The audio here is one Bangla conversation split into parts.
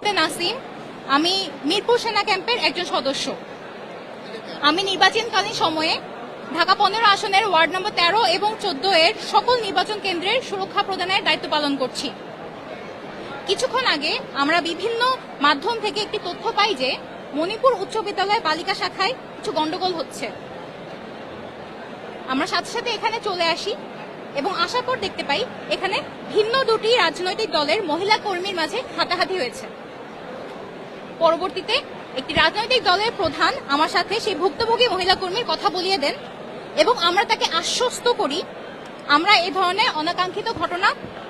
মুক্তে নাসিম, আমি মিরপুর সেনা ক্যাম্পের একজন সদস্য। আমি নির্বাচনকালীন সময়ে ঢাকা 15 আসনের ওয়ার্ড নম্বর 13 এবং 14 এর সকল নির্বাচন কেন্দ্রের সুরক্ষা প্রদানের দায়িত্ব পালন করছি। কিছুক্ষণ আগে আমরা বিভিন্ন মাধ্যম থেকে একটি তথ্য পাই যে মণিপুর উচ্চ বিদ্যালয় বালিকা শাখায় কিছু গন্ডগোল হচ্ছে। আমরা সাথে সাথে এখানে চলে আসি এবং আসার পর দেখতে পাই এখানে ভিন্ন দুটি রাজনৈতিক দলের মহিলা কর্মীর মাঝে হাতাহাতি হয়েছে। পরবর্তীতে একটি রাজনৈতিক দলের প্রধান আমার সাথে সেই ভুক্তভোগী মহিলা কর্মীর কথা বলিয়ে দেন এবং আমরা তাকে আশ্বস্ত করি আমরা এই ধরনের অনাকাঙ্ক্ষিত ঘটনা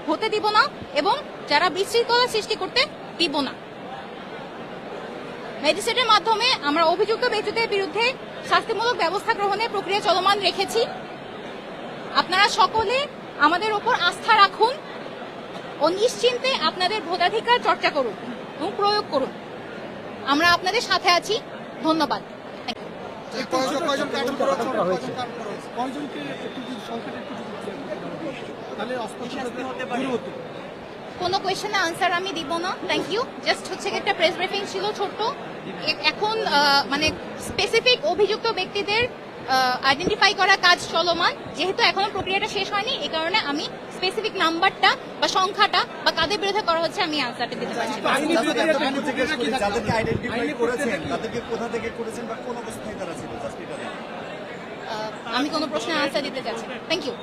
হতে দিব না এবং যারা বিশৃঙ্খলা সৃষ্টি করতে দিব না। ম্যাজিস্ট্রেটের মাধ্যমে আমরা অভিযুক্ত ব্যক্তিদের বিরুদ্ধে শাস্তিমূলক ব্যবস্থা গ্রহণের প্রক্রিয়া চলমান রেখেছি। আপনারা সকলে আমাদের উপর আস্থা রাখুন ও নিশ্চিন্তে আপনাদের ভোটাধিকার চর্চা করুন এবং প্রয়োগ করুন। আমরা আপনাদের সাথে আছি। ধন্যবাদ। কোনো কোয়েশ্চেনের আনসার আমি দিব না, থ্যাংক ইউ। জাস্ট হচ্ছে একটা প্রেস ব্রিফিং ছিল ছোট্ট। এখন মানে স্পেসিফিক অভিযুক্ত ব্যক্তিদের আইডেন্টিফাই করা কাজ চলমান, যেহেতু এখনো প্রক্রিয়াটা শেষ হয়নি, এই কারণে আমি স্পেসিফিক নাম্বারটা বা সংখ্যাটা বা কাদের বিরুদ্ধে করা হচ্ছে আমি আনসারটা দিতে পারছি না। আমি কোনো প্রশ্নের আনসার দিতে চাচ্ছি। Thank you.